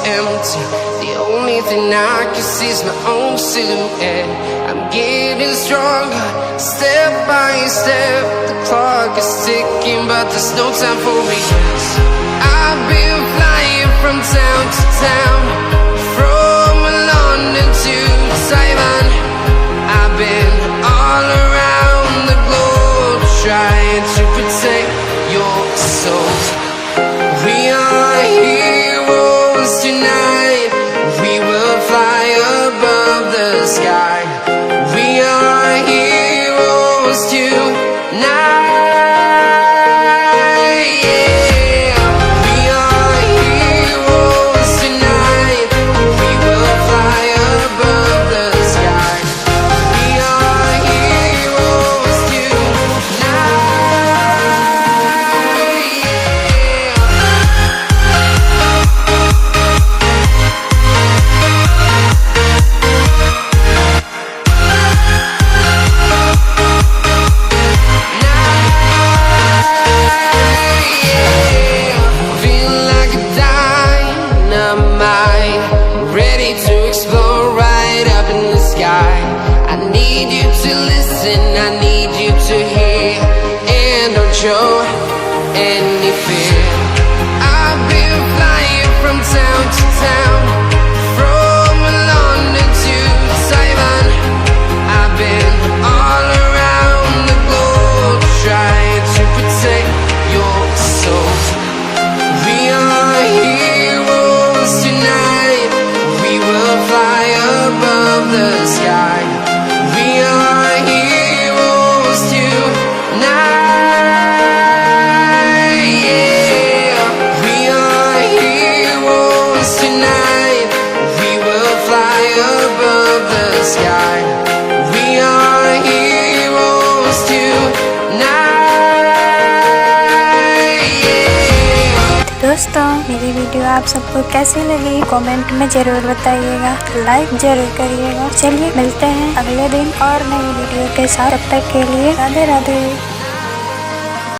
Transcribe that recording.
empty. The only thing I can see is my own silhouette. I'm getting stronger, step by step. The clock is ticking, but there's no time for me. I've been flying from town to town, from London to Taiwan. I've been all around the globe, trying to protect your soul. We are heroes tonight. We will fly above the sky. We are heroes tonight. I need you to listen, I need you to hear, and don't show any fear. I've been flying from town to town, from London to Taiwan. I've been all around the globe, trying to protect your soul. We are heroes tonight. We will fly above the sky. We are heroes tonight. Yeah. We are heroes tonight. We will fly above the sky. We are heroes tonight. Yeah. दोस्तों, मेरी video आप सबको कैसी लगी comment में जरूर बताइएगा, like जरूर करिएगा। चलिए मिलते हैं अगले दिन और नई वीडियो के साथ। तब तक के लिए राधे राधे।